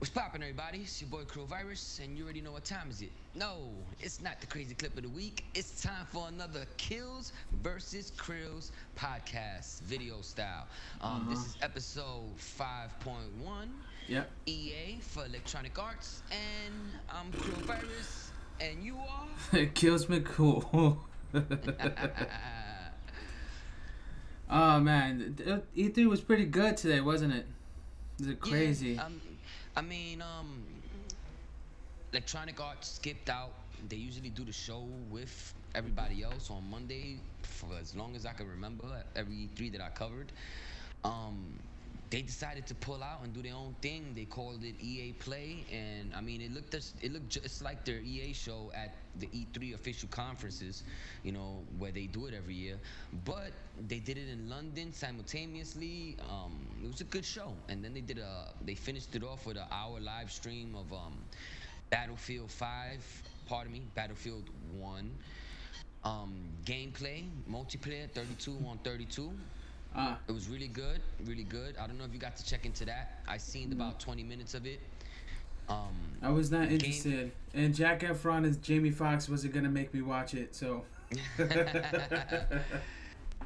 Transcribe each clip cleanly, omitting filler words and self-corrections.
What's poppin', everybody? It's your boy Crow Virus, and you already know what time is it. No, it's not the crazy clip of the week. It's time for another Killz versus Krills podcast, video style. This is episode 5.1. Yep. EA for Electronic Arts, and I'm Crow Virus, and you are. It kills me cool. Oh man, E3 was pretty good today, wasn't it? Was it crazy? Yeah, I mean, Electronic Arts skipped out. They usually do the show with everybody else on Monday for as long as I can remember. Every three that I covered, they decided to pull out and do their own thing. They called it EA Play, and I mean, it looked just like their EA show at the E3 official conferences, you know, where they do it every year. But they did it in London simultaneously. It was a good show, and then they finished it off with an hour live stream of Battlefield 5. Pardon me, Battlefield 1. Gameplay, multiplayer, 32 on 32. It was really good, really good. I don't know if you got to check into that. I seen about 20 minutes of it. I was not interested. And Jack Efron as Jamie Foxx wasn't gonna make me watch it, so.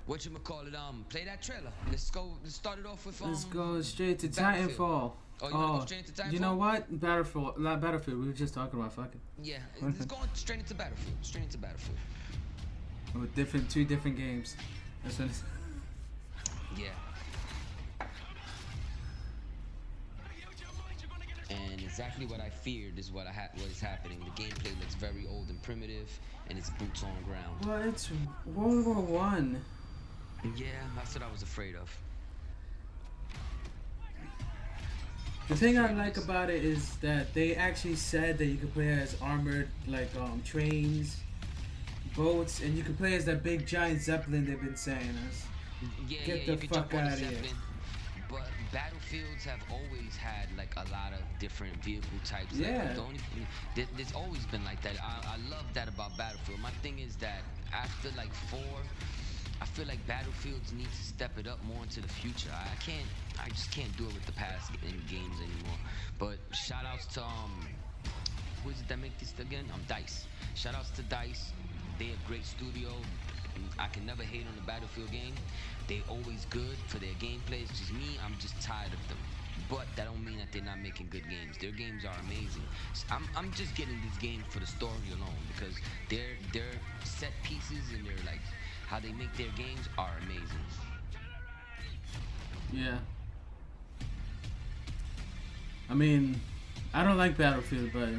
Whatchamacallit, play that trailer. Let's start it off with Let's go straight to Battlefield. Titanfall. Oh, you wanna go straight into Titanfall? You know what? Battlefield. We were just talking about fucking. Yeah, let's go straight into Battlefield. Straight into Battlefield. With two different games. That's what. Yeah. And exactly what I feared is what is happening. The gameplay looks very old and primitive, and it's boots on ground. Well, it's World War One. Yeah, that's what I was afraid of. The thing I like about it is that they actually said that you could play as armored, like trains, boats, and you could play as that big giant zeppelin they've been saying. Get the fuck out of here. But battlefields have always had like a lot of different vehicle types. Yeah. There's always been like that. I love that about Battlefield. My thing is that after like 4, I feel like Battlefields need to step it up more into the future. I just can't do it with the past in games anymore. But shout outs to who is it that make this again? DICE. Shout outs to DICE. They a great studio. I can never hate on the Battlefield game. They always good for their gameplay. It's just me, I'm just tired of them. But that don't mean that they're not making good games. Their games are amazing. I'm just getting this game for the story alone because their set pieces and their like how they make their games are amazing. Yeah. I mean, I don't like Battlefield, but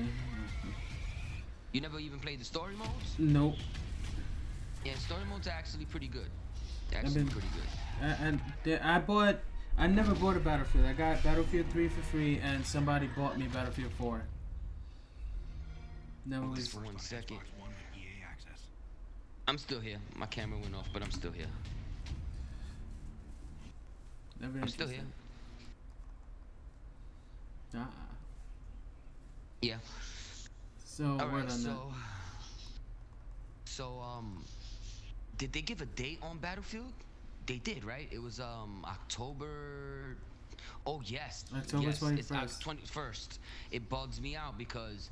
You never even played the story modes? Nope. Yeah, story modes are actually pretty good. They're actually pretty good. I never bought a Battlefield. I got Battlefield 3 for free, and somebody bought me Battlefield 4. Never was. For 1 second. I'm still here. My camera went off, but I'm still here. Never I'm still here. Yeah. So all right. So did they give a date on Battlefield? They did, right? It was October. Oh yes. October 21st. It's 21st. It bugs me out because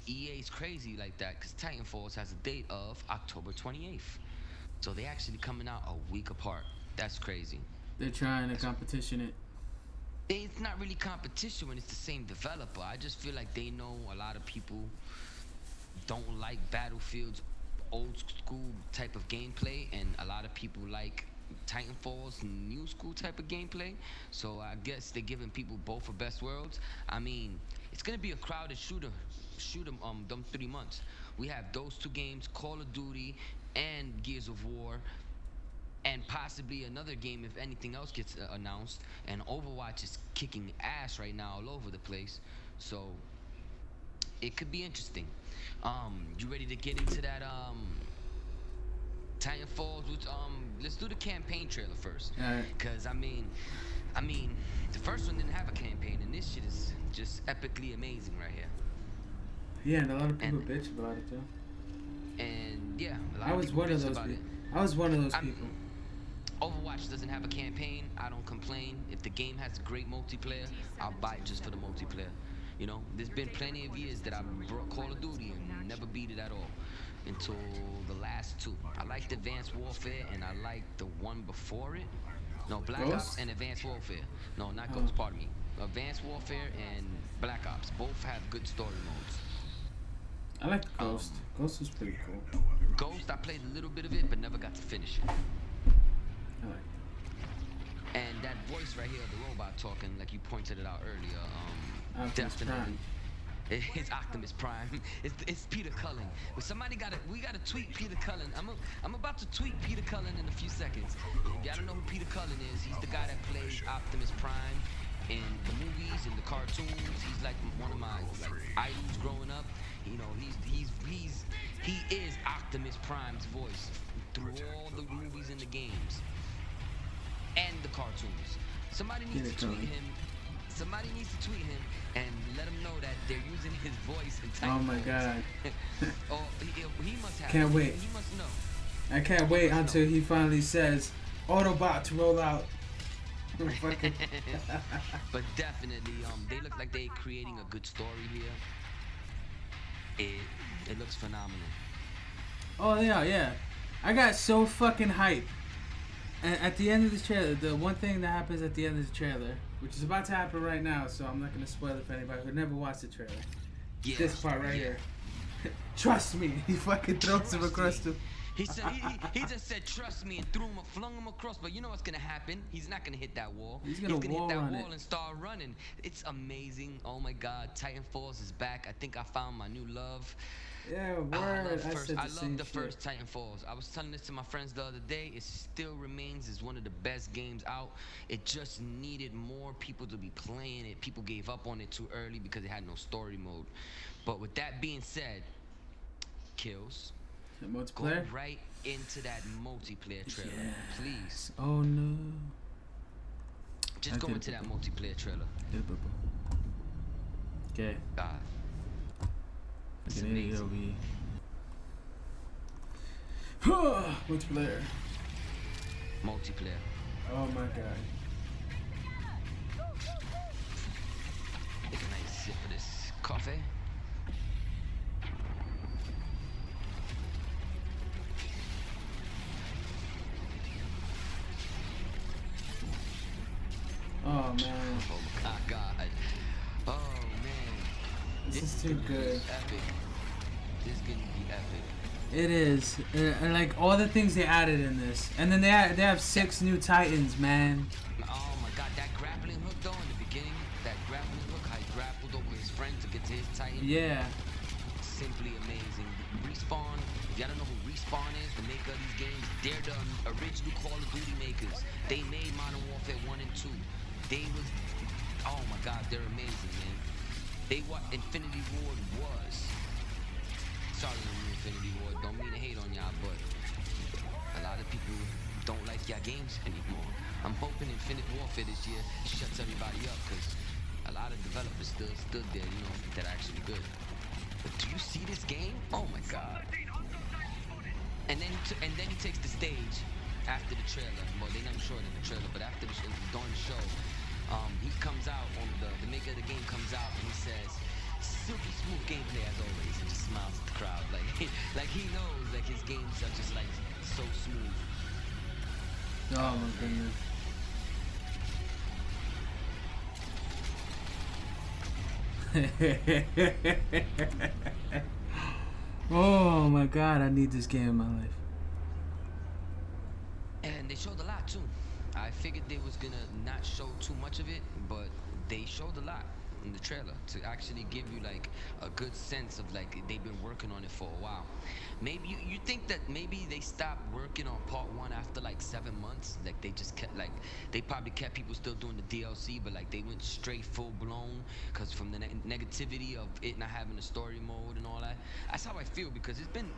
EA's crazy like that. Because Titanfall has a date of October 28th. So they actually coming out a week apart. That's crazy. They're trying to competition it. It's not really competition when it's the same developer. I just feel like they know a lot of people don't like Battlefield's old school type of gameplay, and a lot of people like Titanfall's new school type of gameplay. So I guess they're giving people both of best worlds. I mean, it's gonna be a crowded shoot 'em them 3 months. We have those two games, Call of Duty and Gears of War, and possibly another game if anything else gets announced. And Overwatch is kicking ass right now all over the place, so it could be interesting. You ready to get into that Titanfall? Let's do the campaign trailer first. All right. Cause I mean, the first one didn't have a campaign, and this shit is just epically amazing right here. Yeah, and a lot of people bitch about it too. And yeah, I was one of those people. I was one of those people. Overwatch doesn't have a campaign. I don't complain. If the game has great multiplayer, I'll buy it just for the multiplayer. You know, there's been plenty of years that I brought Call of Duty and never beat it at all until the last two. I liked Advanced Warfare and I liked the one before it. No, Black Ops Ghost. and Advanced Warfare. No, not Oh, Ghost, pardon me. Advanced Warfare and Black Ops both have good story modes. I like Ghost. Um, Ghost was pretty cool. Ghost, I played a little bit of it, but never got to finish it. I like. And that voice right here, the robot talking, like you pointed it out earlier, Optimus definitely. Prime. It's Optimus Prime. It's Peter Cullen. But we gotta tweet Peter Cullen. I'm about to tweet Peter Cullen in a few seconds. You gotta know who Peter Cullen is. He's the guy that plays Optimus Prime in the movies and the cartoons. He's like one of my idols growing up. You know, he is Optimus Prime's voice through all the movies and the games and the cartoons. Somebody needs to tweet him. Somebody needs to tweet him and let him know that they're using his voice in Titanfall. Oh my god. Oh, he must have. Can't wait. He must know. I can't wait until he finally says, Autobots roll out. But definitely, they look like they're creating a good story here. It looks phenomenal. Oh yeah. I got so fucking hyped. And at the end of the trailer, the one thing that happens at the end of the trailer, which is about to happen right now, so I'm not gonna spoil it for anybody who never watched the trailer. Yeah, This part right here. Trust me, he fucking throws him across the. He said he just said trust me and flung him across. But you know what's gonna happen? He's not gonna hit that wall. He's gonna hit wall that run wall it. and start running. It's amazing. Oh my God, Titanfalls is back. I think I found my new love. Yeah, word. I love the first Titanfalls. I was telling this to my friends the other day. It still remains as one of the best games out. It just needed more people to be playing it. People gave up on it too early because it had no story mode. But with that being said, Killz, The go multiplayer? right into that multiplayer trailer, Yes. please. Oh no. Just go into that multiplayer trailer. Okay. God, it's Okay, amazing. Multiplayer. Multiplayer. Oh my god. Take a nice sip of this coffee. Oh man. Oh my God. Oh man. This is too gonna be good. Epic. This is gonna be epic. It is. And like all the things they added in this. And then they have 6 new Titans, man. Oh my God, that grappling hook though in the beginning, that grappling hook, how he grappled over his friend to get to his Titan. Yeah. Simply amazing. Respawn, if y'all don't know who Respawn is, the maker of these games, they're the original Call of Duty makers. They made Modern Warfare 1 and 2. Oh my God, they're amazing, man. They what Infinity Ward was. Sorry, Infinity Ward, don't mean to hate on y'all, but a lot of people don't like y'all games anymore. I'm hoping Infinite Warfare this year shuts everybody up, because a lot of developers still stood there, you know, that are actually good. But do you see this game? Oh my God. And then he takes the stage after the trailer. Well, they never showed it in the trailer, but after the during the show, he comes out on the maker of the game comes out and he says, "Silky smooth gameplay as always," and just smiles at the crowd like he knows like his games are just like so smooth. Oh my goodness. Oh my god, I need this game in my life. And they showed a lot too. I figured they was gonna not show too much of it, but they showed a lot in the trailer to actually give you like a good sense of like they've been working on it for a while. Maybe you think that maybe they stopped working on part 1 after like 7 months, like they just kept like they probably kept people still doing the DLC, but like they went straight full blown because from the negativity of it not having a story mode and all that. That's how I feel, because it's been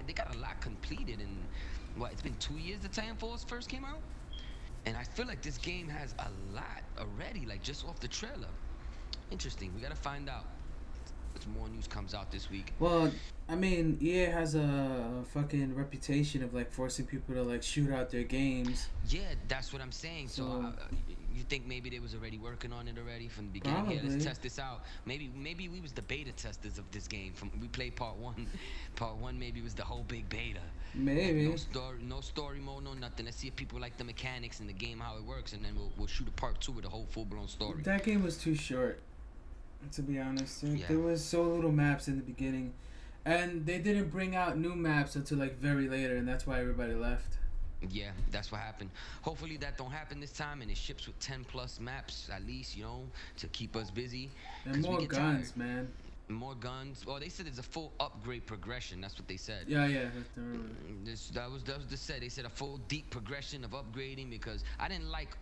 they got a lot completed in what, it's been 2 years the Titanfalls first came out, and I feel like this game has a lot already, like just off the trailer. Interesting. We gotta find out. as more news comes out this week. Well, I mean, EA has a fucking reputation of like forcing people to like shoot out their games. Yeah, that's what I'm saying. So So you think maybe they was already working on it already from the beginning? Here, let's probably, test this out. Maybe we was the beta testers of this game. From we played part one. Part one maybe was the whole big beta. Like maybe no story mode, no nothing. Let's see if people like the mechanics in the game, how it works, and then we'll shoot a part two with a whole full blown story. that game was too short. To be honest, Yeah. there was so little maps in the beginning, and they didn't bring out new maps until like very later, and that's why everybody left. Yeah, that's what happened. Hopefully that don't happen this time, and it ships with 10 plus maps at least, you know, to keep us busy. And 'Cause we more get guns, tired. man. More guns. Well, they said it's a full upgrade progression. That's what they said. Yeah, yeah. I remember. That was the said. They said a full deep progression of upgrading because I didn't like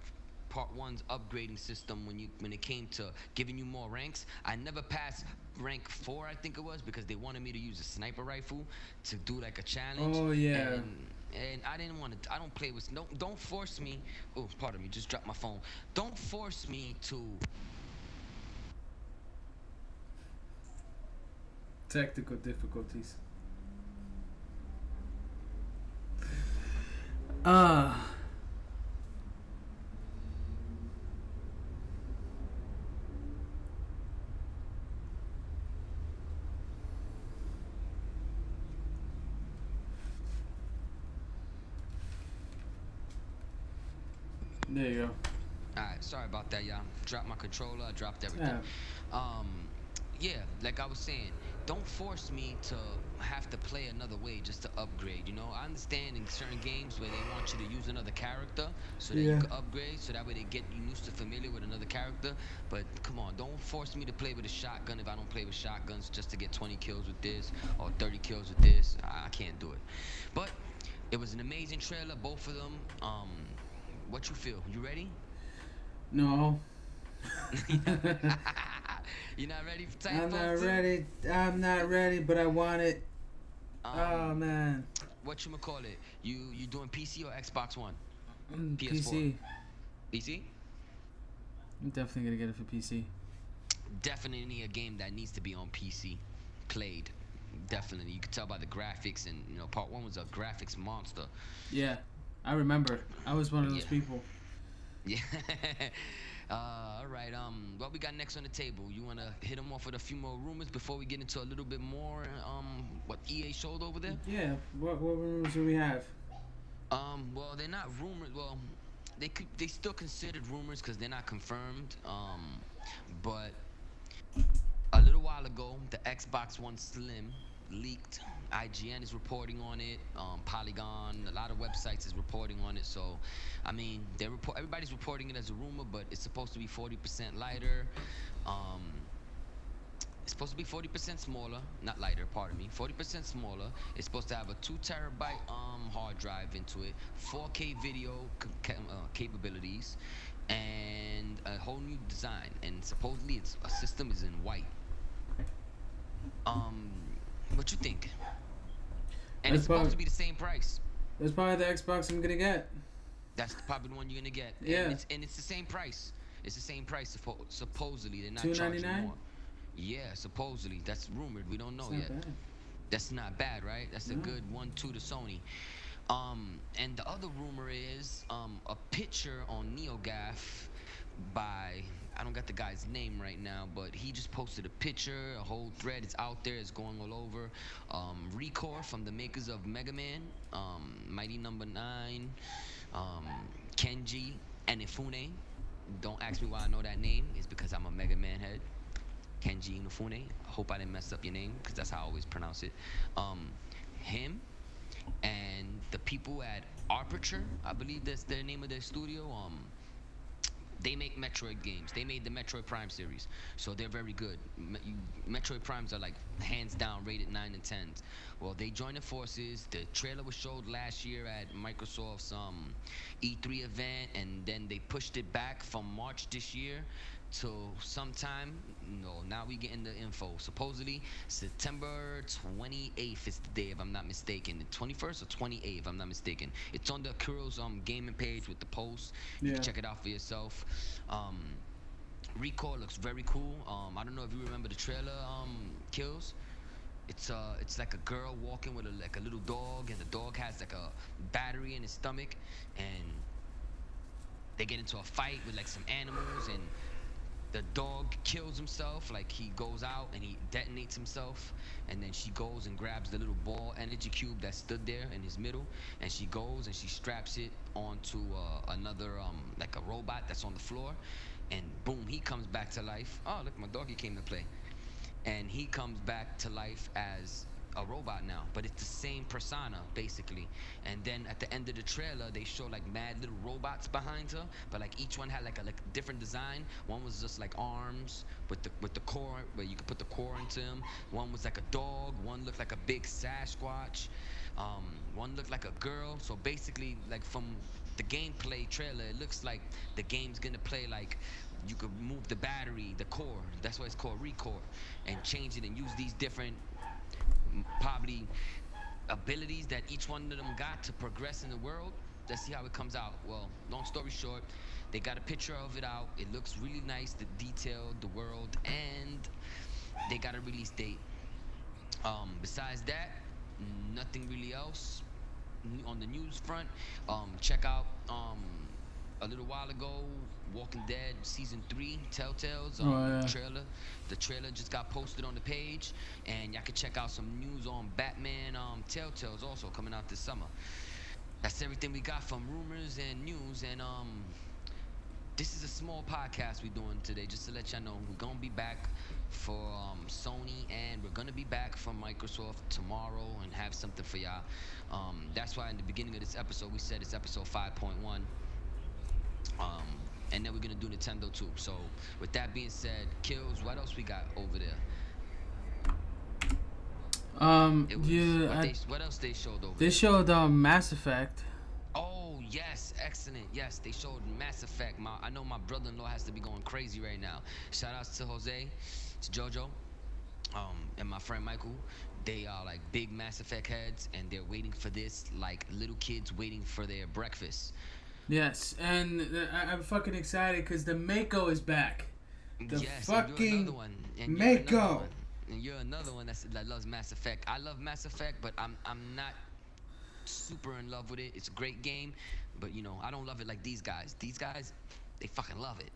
part one's upgrading system when it came to giving you more ranks. I never passed rank 4, I think it was, because they wanted me to use a sniper rifle to do like a challenge. Oh yeah. And I didn't want to. I don't play with. Don't force me. Oh, pardon me. Just dropped my phone. Don't force me to. Technical difficulties. Ah. There you go. All right, sorry about that, y'all. Dropped my controller. I dropped everything. Yeah. Um, yeah, like I was saying, don't force me to have to play another way just to upgrade. You know, I understand in certain games where they want you to use another character so that you Yeah. can upgrade, so that way they get you used to familiar with another character. But come on, don't force me to play with a shotgun if I don't play with shotguns just to get 20 kills with this or 30 kills with this. I can't do it. But it was an amazing trailer, both of them. What you feel? You ready? No. You're not ready for I'm Titanfall not 2? ready. I'm not ready, but I want it. Oh man. What you call it? You doing PC or Xbox One? PS4. PC. PC? I'm definitely gonna get it for PC. Definitely a game that needs to be on PC. Played. Definitely. You could tell by the graphics, and you know, part one was a graphics monster. Yeah, I remember. I was one of those Yeah. people. Yeah. All right. What we got next on the table? You wanna hit them off with a few more rumors before we get into a little bit more? What EA showed over there? Yeah. What rumors do we have? Well, they're not rumors. Well, they still considered rumors because they're not confirmed. But a little while ago, the Xbox One Slim leaked. IGN is reporting on it. Polygon, a lot of websites is reporting on it. So, I mean, everybody's reporting it as a rumor, but it's supposed to be 40% lighter. Um, it's supposed to be 40% smaller, not lighter, pardon me. 40% smaller. It's supposed to have a 2 terabyte hard drive into it, 4K video capabilities, and a whole new design. And supposedly, it's a system is in white. What you think? And That's it's supposed probably to be the same price. that's probably the Xbox I'm gonna get. That's probably the one you're gonna get. Yeah. And it's the same price. It's the same price. Supposedly, they're not charging $299? more. Yeah, supposedly. That's rumored. We don't know It's not yet. bad. That's not bad, right? That's a No. good 1-2 to Sony. And the other rumor is a picture on NeoGaf by, I don't got the guy's name right now, but he just posted a picture. A whole thread is out there. It's going all over. Recore from the makers of Mega Man, Mighty Number 9, Kenji, and Ifune. Don't ask me why I know that name. It's because I'm a Mega Man head. Kenji Inafune. I hope I didn't mess up your name because that's how I always pronounce it. Him and the people at Aperture, I believe that's the name of their studio. They make Metroid games. They made the Metroid Prime series, so they're very good. Metroid Primes are like hands down rated 9 and 10s. Well, they joined the forces. The trailer was showed last year at Microsoft's E3 event, and then they pushed it back from March this year till sometime. No, now we getting the info. Supposedly September 28th is the day, if I'm not mistaken. The 21st or 28th, if I'm not mistaken. It's on the Killz gaming page with the post. You Yeah. can check it out for yourself. Recall looks very cool. I don't know if you remember the trailer. Kills. It's like a girl walking with like a little dog, and the dog has like a battery in his stomach, and they get into a fight with like some animals, and the dog kills himself. Like he goes out and he detonates himself, and then she goes and grabs the little ball energy cube that stood there in his middle, and she goes and she straps it onto another like a robot that's on the floor, and boom, he comes back to life. Oh, look, my doggy came to play, and he comes back to life as a robot now, but it's the same persona basically. And then at the end of the trailer, they show like mad little robots behind her, but like each one had like a different design. One was just like arms with the core, where you could put the core into them. One was like a dog. One looked like a big Sasquatch. One looked like a girl. So basically, like from the gameplay trailer, it looks like the game's gonna play like you could move the battery, the core. That's why it's called Recore, and change it and use these different probably abilities that each one of them got to progress in the world. Let's see how it comes out. Well, long story short, they got a picture of it out. It looks really nice, the detail, the world, and they got a release date. Besides that, nothing really else on the news front. Check out a little while ago, Walking Dead season 3, Telltale's Oh yeah. trailer. The trailer just got posted on the page, and y'all can check out some news on Batman Telltale's also coming out this summer. That's everything we got from rumors and news, and this is a small podcast we're doing today, just to let y'all know we're gonna be back for Sony, and we're gonna be back from Microsoft tomorrow and have something for y'all. That's why in the beginning of this episode we said it's episode 5.1. Um, and then we're gonna do Nintendo too. So with that being said, Kills, what else we got over there? It was Yeah, what else they showed over they there? showed Mass Effect. Oh yes, excellent. Yes, they showed Mass Effect. I know my brother-in-law has to be going crazy right now. Shout outs to Jose, to Jojo, and my friend Michael. They are like big Mass Effect heads, and they're waiting for this like little kids waiting for their breakfast. Yes, and I'm fucking excited because the Mako is back. The Yes, and you're another fucking one, and you're another Mako. one, and you're another one that loves Mass Effect. I love Mass Effect, but I'm not super in love with it. It's a great game, but you know I don't love it like these guys. These guys, they fucking love it,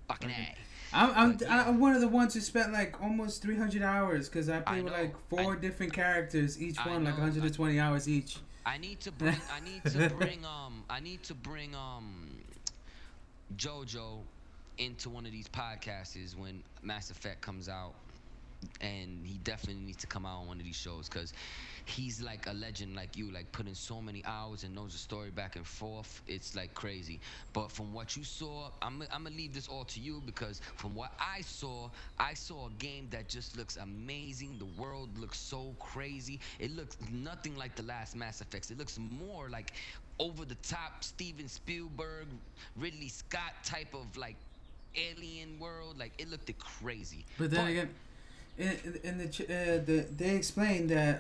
fucking Fucking. a. I'm, I'm But yeah, I'm one of the ones who spent like almost 300 hours because I I played with like know, four different characters, each I one like know. 120 hours each. I need to bring Jojo into one of these podcasts when Mass Effect comes out, and he definitely needs to come out on one of these shows because he's like a legend like you, like putting so many hours and knows the story back and forth. It's like crazy. But from what you saw, I'm gonna leave this all to you because from what I saw a game that just looks amazing. The world looks so crazy. It looks nothing like the last Mass Effects. It looks more like over the top Steven Spielberg, Ridley Scott type of like alien world. Like it looked crazy. But then But again, in they explained that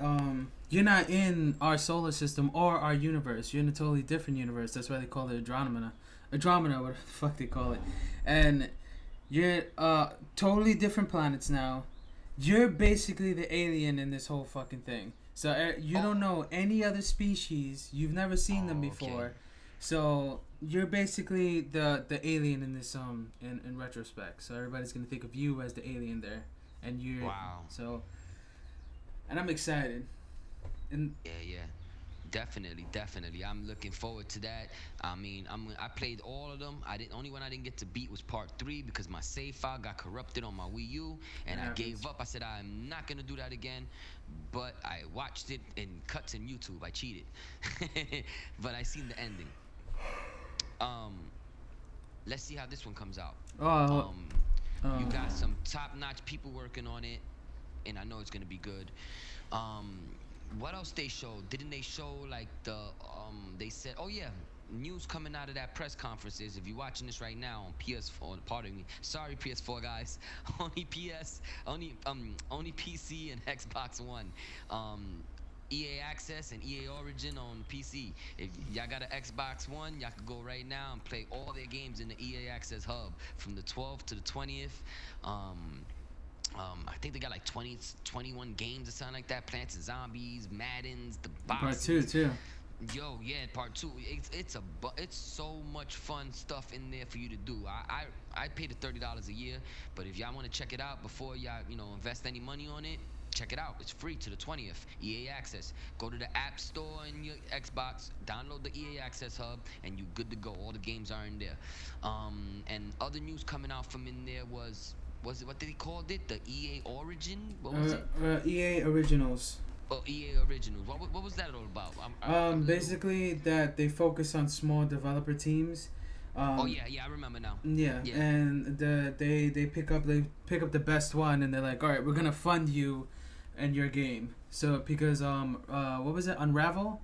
you're not in our solar system or our universe. You're in a totally different universe. That's why they call it Andromeda, whatever the fuck they call it. And you're totally different planets now. You're basically the alien in this whole fucking thing. So you don't oh, know any other species. You've never seen them oh, okay. before. So you're basically the alien in this in retrospect. So everybody's gonna think of you as the alien there, and you're Wow. so. And I'm excited. And Yeah, yeah. Definitely, definitely. I'm looking forward to that. I mean, I played all of them. I didn't only one I didn't get to beat was part 3 because my save file got corrupted on my Wii U it and I gave happens. up. I said I'm not going to do that again. But I watched it in cuts in YouTube. I cheated. But I seen the ending. Um let's see how this one comes out. Oh, Um you uh, got some top-notch people working on it and I know it's going to be good. Um, what else they showed? Didn't they show like they said, oh yeah, news coming out of that press conference is if you're watching this right now on PS4, pardon me, sorry PS4 guys, only PC and Xbox One. Um, EA Access and EA Origin on PC. If y'all got an Xbox One, y'all can go right now and play all their games in the EA Access hub from the 12th to the 20th. Um, I think they got like 20, 21 games or something like that. Plants and Zombies, Maddens, the Part two boxes. too. Yo, yeah, part two. It's so much fun stuff in there for you to do. I pay the $30 a year, but if y'all want to check it out before y'all invest any money on it, check it out. It's free to the 20th. EA Access. Go to the App Store in your Xbox, download the EA Access hub, and you good to go. All the games are in there. And other news coming out from in there was it what did he called it? The EA Origin? What was it? EA Originals. Oh, EA Originals. What was that all about? Basically that they focus on small developer teams. Oh yeah, I remember now. Yeah, Yeah. and they pick up the best one, and they're like, all right, we're gonna fund you and your game. So because what was it, Unravel,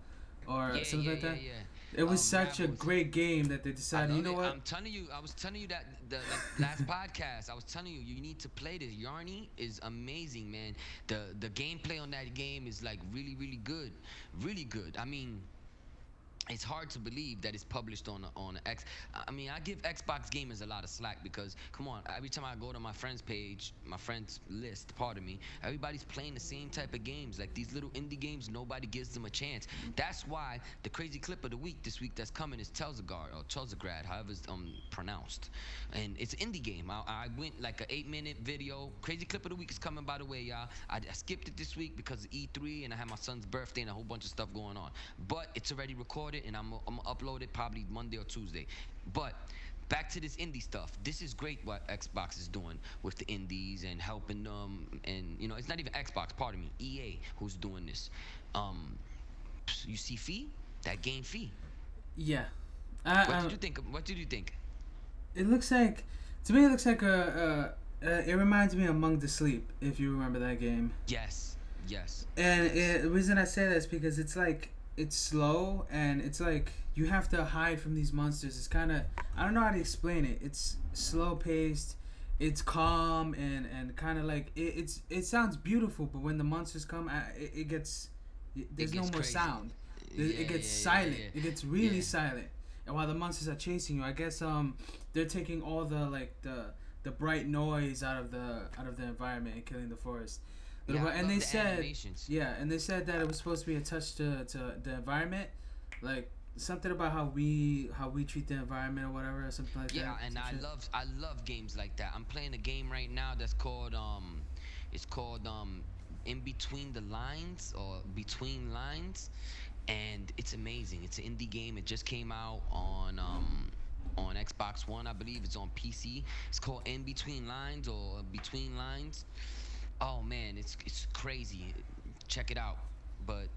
or Yeah, something yeah, like yeah, that? yeah. It was such a Ravels. great game that they I decided, you love know it. what? I was telling you that the last podcast. I was telling you, you need to play this. Yarny is amazing, man. The gameplay on that game is like really, really good, really good. I mean, it's hard to believe that it's published on X. I mean, I give Xbox gamers a lot of slack because, come on, every time I go to my friends page, my friends list, pardon me, everybody's playing the same type of games. Like these little indie games, nobody gives them a chance. That's why the crazy clip of the week this week that's coming is Telzagrad or Telzagrad, however it's pronounced, and it's an indie game. I went like an 8-minute video. Crazy clip of the week is coming, by the way, y'all. I skipped it this week because of E3 and I had my son's birthday and a whole bunch of stuff going on. But it's already recorded and I'm gonna upload it probably Monday or Tuesday. But back to this indie stuff. This is great what Xbox is doing with the indies and helping them. And it's not even Xbox, pardon me, EA who's doing this. You see Fee? That game Fee. Yeah. What did you think? What did you think? It looks like, to me, it looks like it reminds me of Among the Sleep, if you remember that game. Yes. Yes. And the reason I say that is because it's like, it's slow, and it's like you have to hide from these monsters. It's kind of, I don't know how to explain it. It's slow paced, it's calm, and kind of like it sounds beautiful, but when the monsters come, it gets, there's no more crazy. sound. It gets silent. It gets really silent. And while the monsters are chasing you, I guess they're taking all the bright noise out of the environment and killing the forest. Yeah, I And love they the said, animations. and they said that it was supposed to be a touch to the environment, like something about how we treat the environment or whatever, or something like that. Yeah, and some shit. I love games like that. I'm playing a game right now that's called it's called In Between the Lines or Between Lines, and it's amazing. It's an indie game. It just came out on Xbox One, I believe. It's on PC. It's called In Between Lines or Between Lines. Oh man, it's crazy. Check it out. But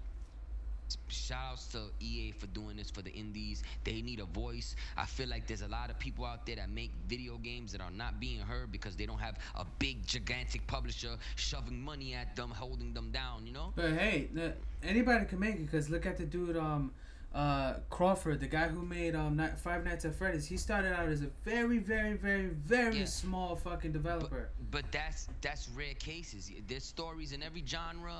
shout outs to EA for doing this for the indies. They need a voice. I feel like there's a lot of people out there that make video games that are not being heard because they don't have a big gigantic publisher shoving money at them, holding them down, But hey, anybody can make it, because look at the dude Crawford, the guy who made Five Nights at Freddy's. He started out as a very, very, very, very Yeah. small fucking developer. But that's rare cases. There's stories in every genre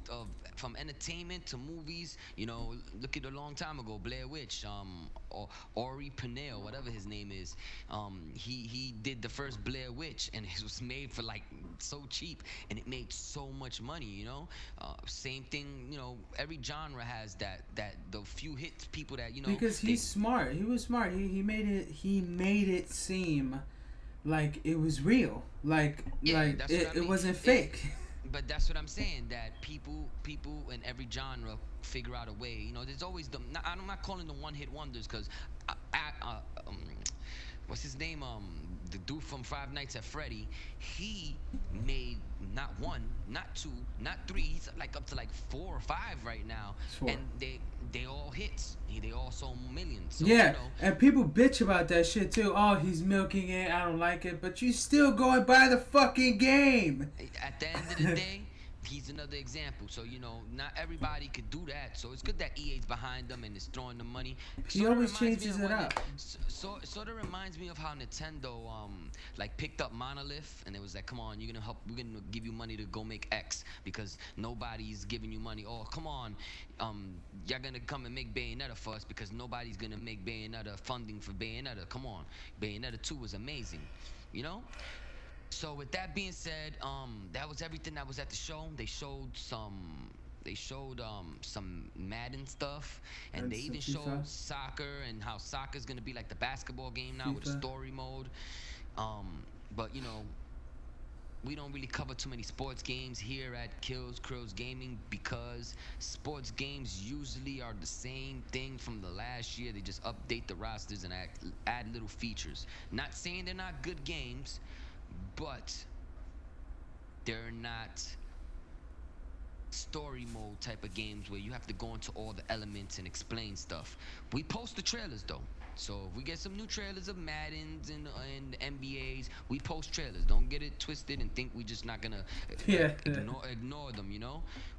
of from entertainment to movies. Look at a long time ago, Blair Witch, or Ori Pennell, whatever his name is. He did the first Blair Witch, and it was made for like so cheap, and it made so much money. Same thing. Every genre has that the few hits people that Because he's smart. He was smart. He made it seem like it was real. Like that's what I it mean. wasn't fake. But that's what I'm saying. That people in every genre figure out a way. There's always I'm not calling them one-hit wonders because, what's his name? The dude from Five Nights at Freddy. He made not one, not two, not three. He's like up to like 4 or 5 right now, Sure. and they all hits. They all sold millions. So, Yeah, and people bitch about that shit too. Oh, he's milking it. I don't like it, but you still go and buy the fucking game. At the end of the day, he's another example. So not everybody could do that. So it's good that EA's behind them and is throwing the money. He Sort of always reminds me changes of it when up. sort of reminds me of how Nintendo like picked up Monolith and it was like, come on, we're gonna give you money to go make X because nobody's giving you money. Oh, come on, y'all gonna come and make Bayonetta for us because nobody's gonna make Bayonetta funding for Bayonetta. Come on, Bayonetta 2 was amazing, you know. So with that being said, that was everything that was at the show. They showed some Madden stuff, and And they some even FIFA. showed soccer and how soccer's gonna be like the basketball game now with a FIFA. story mode. But we don't really cover too many sports games here at Killz Gaming because sports games usually are the same thing from the last year. They just update the rosters and add little features. Not saying they're not good games, but they're not story mode type of games where you have to go into all the elements and explain stuff. We post the trailers though. So if we get some new trailers of Maddens and NBAs, we post trailers. Don't get it twisted and think we just not gonna Yeah. ignore them.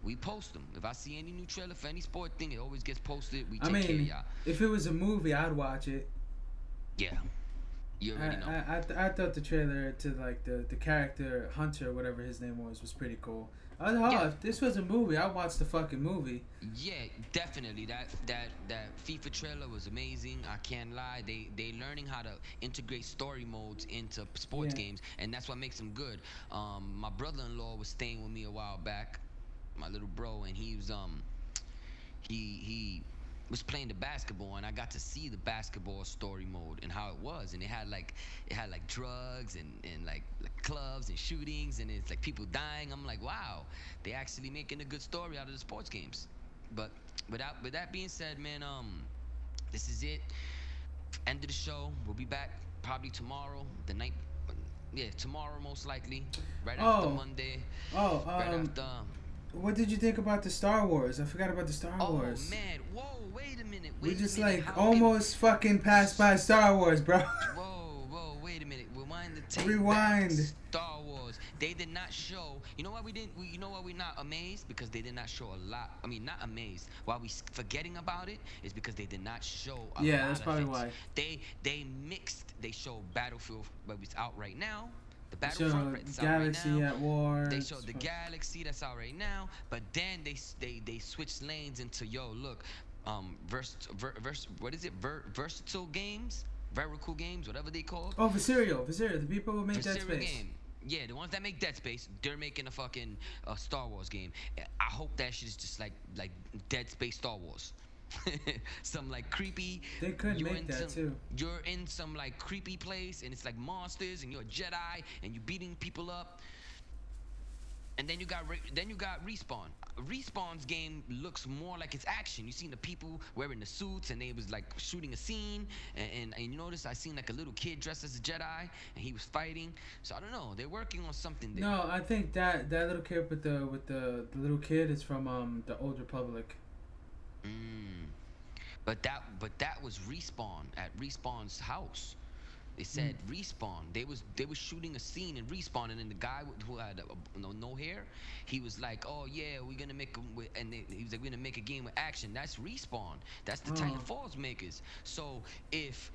We post them. If I see any new trailer for any sport thing, it always gets posted. We I take care of mean, y'all. if it was a movie, I'd watch it. Yeah, you already know. I thought the trailer to like the character Hunter, whatever his name was pretty cool. I thought, Yeah. if this was a movie, I'd watch the fucking movie. Yeah, definitely. That FIFA trailer was amazing. I can't lie. They learning how to integrate story modes into sports Yeah. games, and that's what makes them good. My brother-in-law was staying with me a while back, my little bro, and he was playing the basketball, and I got to see the basketball story mode and how it was, and it had like drugs and like clubs and shootings, and it's like people dying. I'm like, wow, they actually making a good story out of the sports games. But with that being said, man, this is it. End of the show. We'll be back probably tomorrow, the night. Yeah, tomorrow most likely, right after Oh. Monday, Oh, right after. what did you think about the Star Wars? I forgot about the Star Oh Wars. man, whoa, wait a minute. We Wait a just minute. like How can- almost fucking passed by Star Wars, bro. Whoa, wait a minute. Rewind the tape. Rewind. Back. Star Wars. They did not show. You know why we didn't? You know why we're not amazed? Because they did not show a lot. I mean, not amazed. Why we forgetting about it is because they did not show a Yeah, lot that's of probably things. why. They mixed. They showed Battlefield, but it's out right now. The So Battlefront that's out Galaxy right now. at War. They showed the Galaxy that's out right now, but then they switched lanes into look, what is it? Versatile games, Verical games, whatever they call. Oh, Visceral, the people who make Dead Versatile Space. game. Yeah, the ones that make Dead Space, they're making a fucking Star Wars game. I hope that shit is just like Dead Space Star Wars. Some like creepy. They could make that too. You're in some like creepy place and it's like monsters and you're a Jedi and you're beating people up. And then you got Respawn. Respawn's game looks more like it's action. You seen the people wearing the suits and they was like shooting a scene and you notice I seen like a little kid dressed as a Jedi and he was fighting. So I don't know. They're working on something there. No, I think that little kid with the little kid is from the Old Republic. But that was Respawn at Respawn's house. They said Respawn. They was shooting a scene in Respawn, and then the guy who had no hair, he was like, "Oh yeah, we're gonna make he was like, we're gonna make a game with action." That's Respawn. That's the Titanfall's makers. So if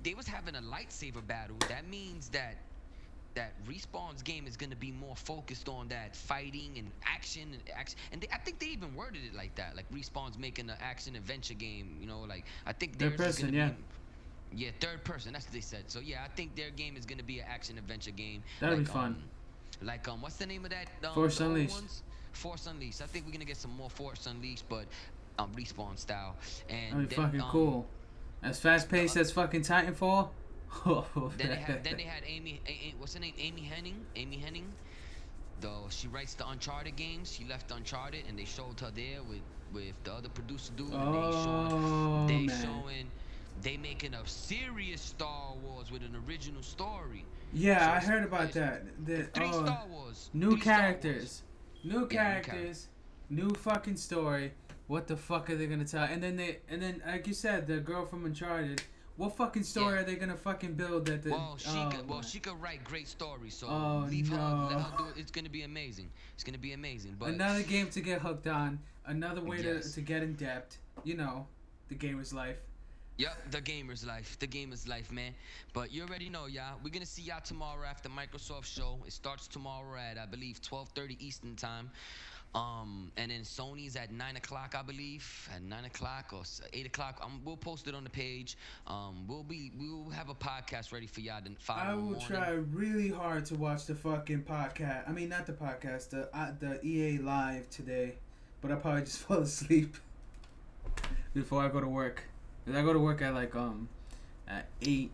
they was having a lightsaber battle, that means that Respawn's game is gonna be more focused on that fighting and action. And I think they even worded it like that. Like Respawn's making an action adventure game. Like I think Third theirs is person, gonna yeah. be. Yeah, third person. That's what they said. So yeah, I think their game is gonna be an action adventure game. That'd be fun. What's the name of that? Force the old Unleashed. ones? Force Unleashed. I think we're gonna get some more Force Unleashed, but Respawn style. And That'd be then, fucking cool. As fast paced as fucking Titanfall. Then they had Amy. What's her name? Amy Henning. Though she writes the Uncharted games. She left Uncharted, and they showed her there with the other producer dude. And they making a serious Star Wars with an original story. Yeah, So I it's- heard about it's that. Three Star Wars. New Three Star characters. New Yeah, new characters. New fucking story. What the fuck are they gonna tell? And then like you said, the girl from Uncharted What fucking story Yeah. are they gonna fucking build that the? Well, Oh, she could write great stories. So oh leave her, let no! her do it. It's gonna be amazing. It's gonna be amazing. But Another game to get hooked on. Another way yes, to get in depth. You know, the gamer's life. yep, the gamer's life. The gamer's life, man. But you already know, y'all. We're gonna see y'all tomorrow after Microsoft show. It starts tomorrow at I believe 12:30 Eastern time. And then Sony's at 9 o'clock, I believe, at 9 o'clock or 8 o'clock. We'll post it on the page. We'll have a podcast ready for y'all to follow. I in the will morning. try really hard to watch the fucking podcast. I mean, not the podcast, the EA Live today, but I'll probably just fall asleep before I go to work. 'Cause I go to work at like at 8.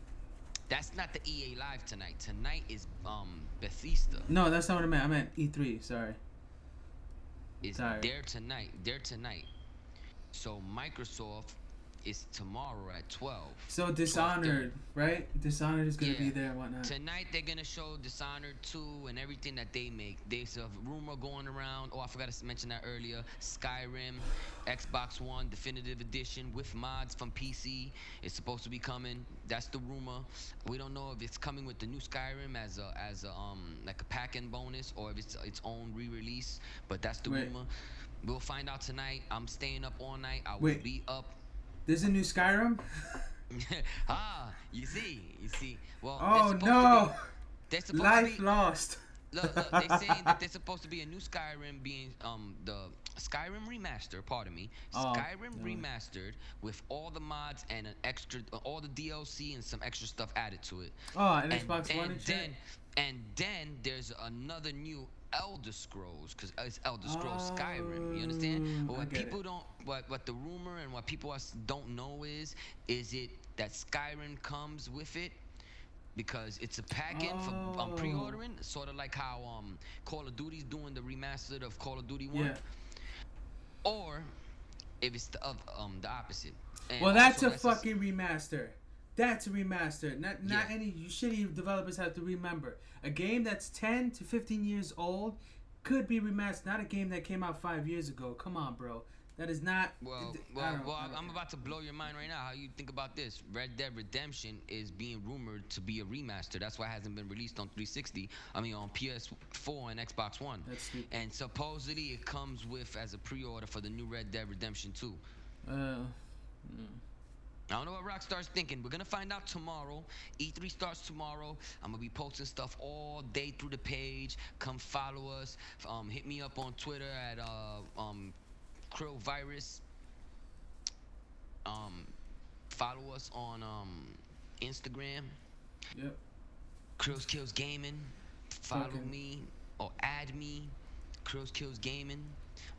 That's not the EA Live tonight. Tonight is Bethesda. No, that's not what I meant. I meant E3. Sorry. Is Sorry. there tonight. They're tonight. So Microsoft is tomorrow at 12. So Dishonored, right? Dishonored is gonna be Yeah. there and whatnot. Tonight they're gonna show Dishonored 2 and everything that they make. There's a rumor going around. Oh, I forgot to mention that earlier. Skyrim, Xbox One Definitive Edition with mods from PC is supposed to be coming. That's the rumor. We don't know if it's coming with the new Skyrim as a like a pack-in bonus or if it's its own re-release. But that's the Wait. rumor. We'll find out tonight. I'm staying up all night. I will Wait. be up. There's a new Skyrim. You see. Well, Oh they're supposed no! to be, they're supposed Life to be, lost. look, they're saying that there's supposed to be a new Skyrim being the Skyrim remaster. Pardon me, Oh, Skyrim no. remastered with all the mods and an extra, all the DLC and some extra stuff added to it. Oh, and Xbox One and shit. Then there's another new Elder Scrolls because it's Elder Scrolls Skyrim. You understand? But I what get people it. don't, what the rumor and what people don't know is it that Skyrim comes with it because it's a pack-in for Oh. pre-ordering, sort of like how Call of Duty's doing the remastered of Call of Duty 1, Yeah. or if it's the opposite. And Well, that's also a fucking remaster. That's a remaster. Not Yeah. any you shitty developers have to remember. A game that's 10 to 15 years old could be remastered. Not a game that came out 5 years ago. Come on, bro. That is not. I don't I'm care. about to blow your mind right now. How you think about this? Red Dead Redemption is being rumored to be a remaster. That's why it hasn't been released on 360. I mean, on PS4 and Xbox One. That's stupid. And supposedly it comes with as a pre-order for the new Red Dead Redemption 2. I don't know what Rockstar's thinking. We're gonna find out tomorrow. E3 starts tomorrow. I'm gonna be posting stuff all day through the page. Come follow us. Hit me up on Twitter at crills. Follow us on Instagram. Yep. Krills Kills Gaming. Follow Okay. me or add me. Krills Kills Gaming.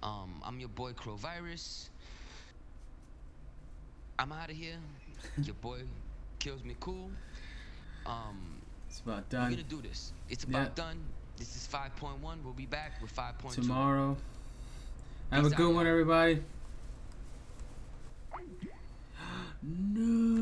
I'm your boy Crills. I'm out of here. Your boy kills me cool. It's about We're done. gonna do this. It's about Yeah. done. This is 5.1. We'll be back with 5.2 Tomorrow. Have Peace a good out, one, y'all. everybody. No.